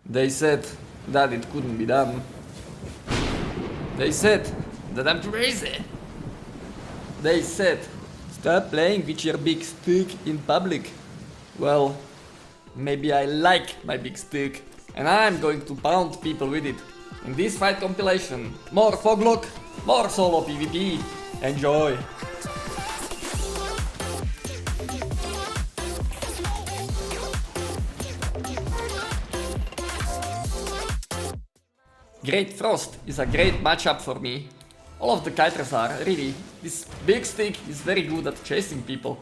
They said that it couldn't be done. They said that I'm crazy. They said, stop playing with your big stick in public. Well, maybe I like my big stick, and I'm going to pound people with it. In this fight compilation, more Foglock, more solo PvP. Enjoy! Great Frost is a great matchup for me. All of the kiters are, really. This big stick is very good at chasing people.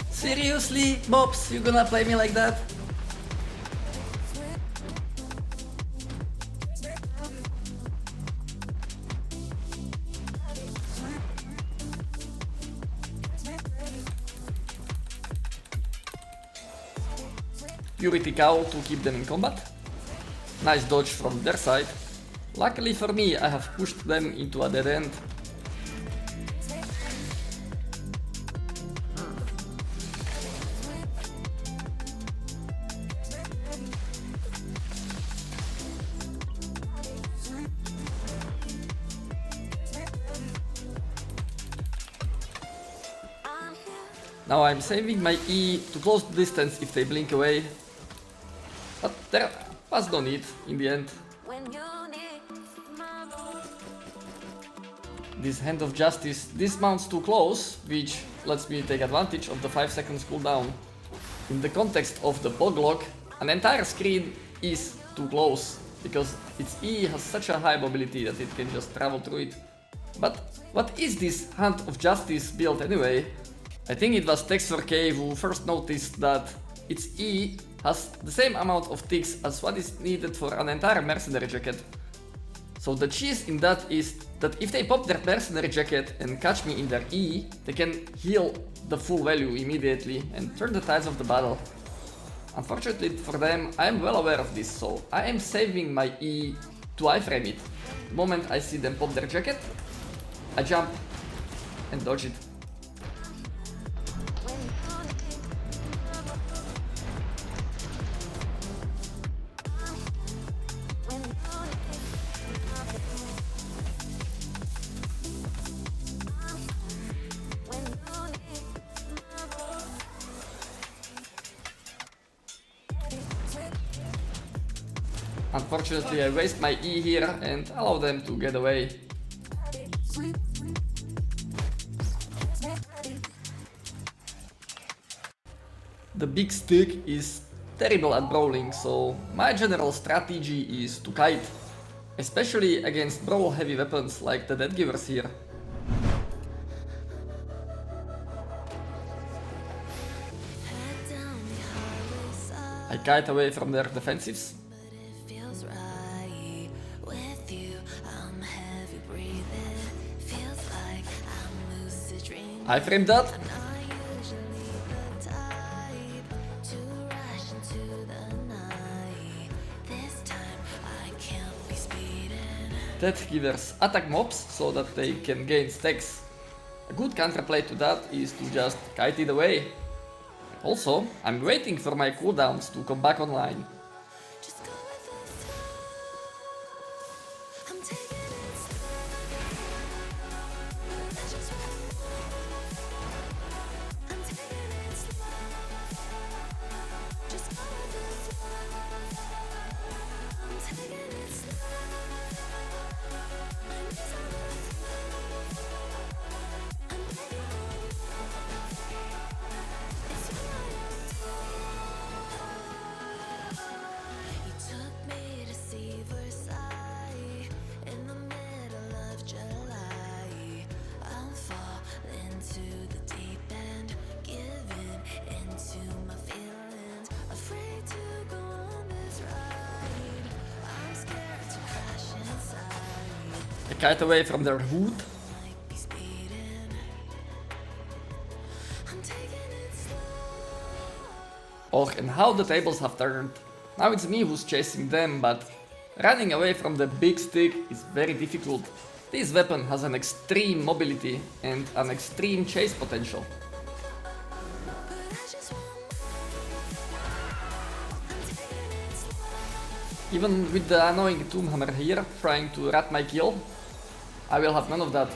Seriously, Mobs, you gonna play me like that? Purity Cow to keep them in combat. Nice dodge from their side. Luckily for me, I have pushed them into a dead end. Now I'm saving my E to close the distance if they blink away. But there was no need in the end. This Hand of Justice dismounts too close, which lets me take advantage of the 5 seconds cooldown. In the context of the POG lock, an entire screen is too close, because its E has such a high mobility that it can just travel through it. But what is this Hand of Justice build anyway? I think it was Tex4K who first noticed that its E has the same amount of ticks as what is needed for an entire mercenary jacket. So the cheese in that is that if they pop their mercenary jacket and catch me in their E, they can heal the full value immediately and turn the tides of the battle. Unfortunately for them, I am well aware of this, so I am saving my E to iframe it. The moment I see them pop their jacket, I jump and dodge it. Unfortunately, I waste my E here and allow them to get away. The big stick is terrible at brawling, so my general strategy is to kite, especially against brawl heavy weapons like the Deathgivers here. I kite away from their defensives. I framed that. Deathgivers attack mobs so that they can gain stacks. A good counterplay to that is to just kite it away. Also, I'm waiting for my cooldowns to come back online. I kite away from their hood. Oh, and how the tables have turned. Now it's me who's chasing them, but Running away from the big stick is very difficult. This weapon has an extreme mobility and an extreme chase potential. Even with the annoying Tomb Hammer here, trying to rat my kill, I will have none of that.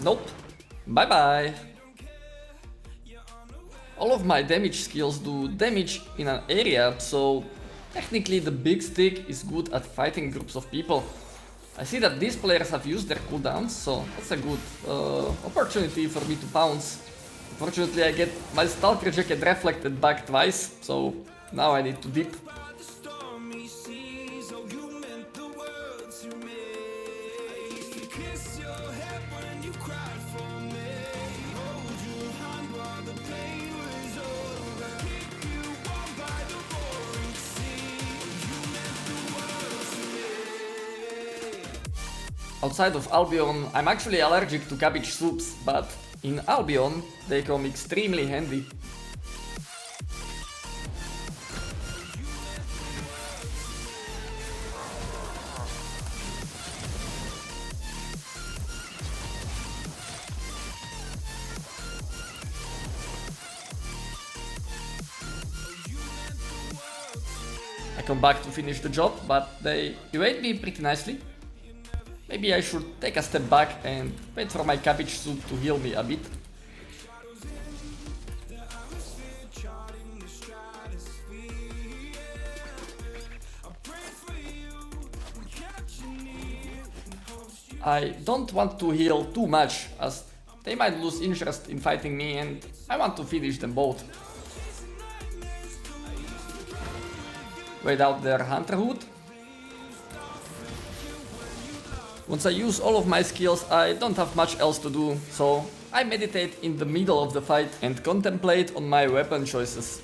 Nope. Bye bye. All of my damage skills do damage in an area, so technically the big stick is good at fighting groups of people. I see that these players have used their cooldowns, so that's a good opportunity for me to pounce. Unfortunately, I get my Stalker Jacket reflected back twice, so now I need to dip. Outside of Albion, I'm actually allergic to cabbage soups, but in Albion they come extremely handy. I come back to finish the job, but they evade me pretty nicely. Maybe I should take a step back and wait for my cabbage soup to heal me a bit. I don't want to heal too much, as they might lose interest in fighting me and I want to finish them both. Wait out their Hunter Hood. Once I use all of my skills, I don't have much else to do, so I meditate in the middle of the fight and contemplate on my weapon choices.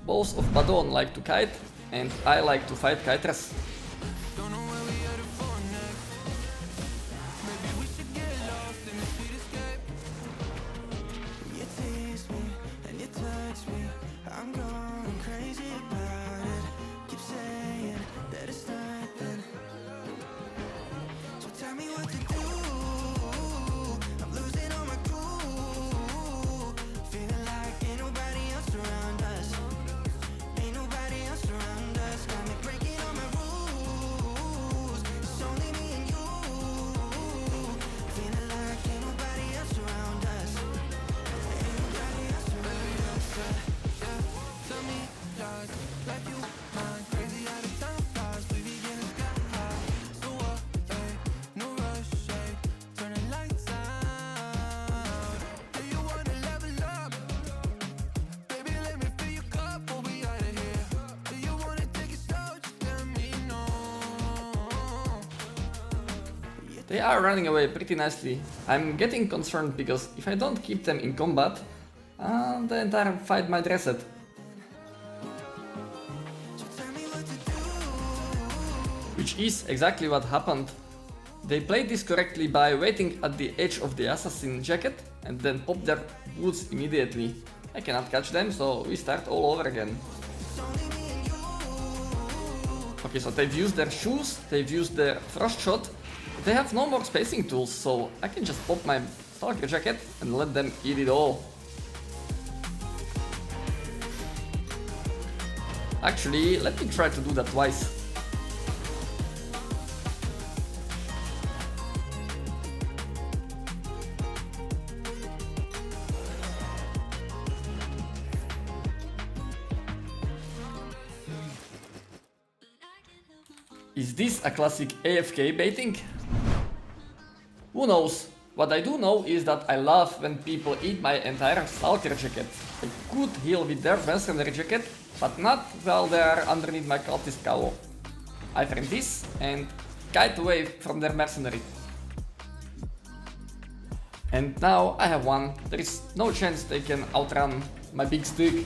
Both of Badon like to kite, and I like to fight kiters. They are running away pretty nicely. I'm getting concerned because if I don't keep them in combat, the entire fight might reset. Which is exactly what happened. They played this correctly by waiting at the edge of the assassin jacket and then pop their boots immediately. I cannot catch them, so we start all over again. Okay, so they've used their shoes, they've used their frost shot. They have no more spacing tools, so I can just pop my Stalker Jacket and let them eat it all. Actually, let me try to do that twice. Is this a classic AFK baiting? Who knows? What I do know is that I love when people eat my entire Stalker jacket. I could heal with their mercenary jacket, but not while they are underneath my cultist cowl. I frame this and kite away from their mercenary. And now I have one. There is no chance they can outrun my big stick.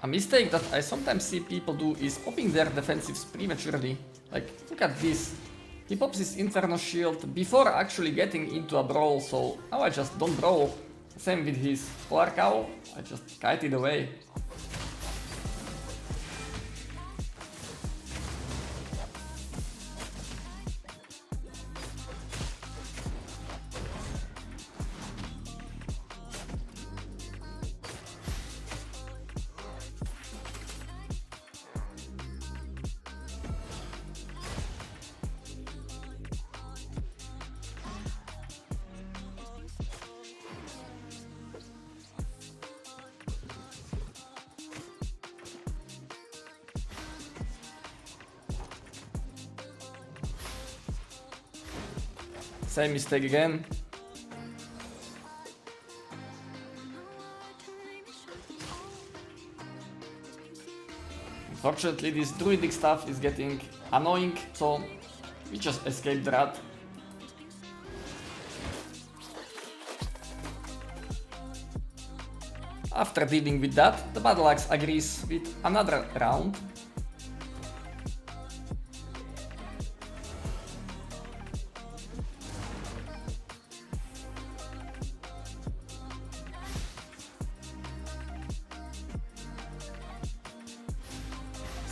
A mistake that I sometimes see people do is popping their defensives prematurely. Like, look at this. He pops his Inferno Shield before actually getting into a brawl, so now I just don't brawl. Same with his Polar Cowl, I just kite it away. Same mistake again. Unfortunately, this druidic stuff is getting annoying, so we just escaped the rat. After dealing with that, the Battleaxe agrees with another round.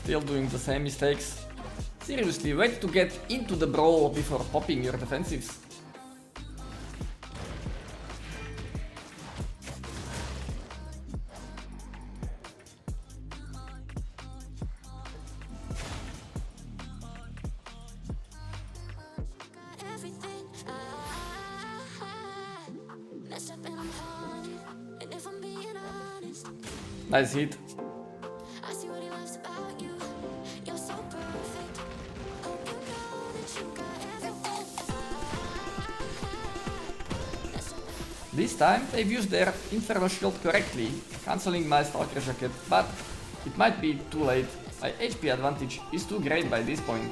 Still doing the same mistakes. Seriously, wait to get into the brawl before popping your defensives. Nice hit. This time they've used their Inferno Shield correctly, cancelling my Stalker Jacket, but it might be too late. My HP advantage is too great by this point.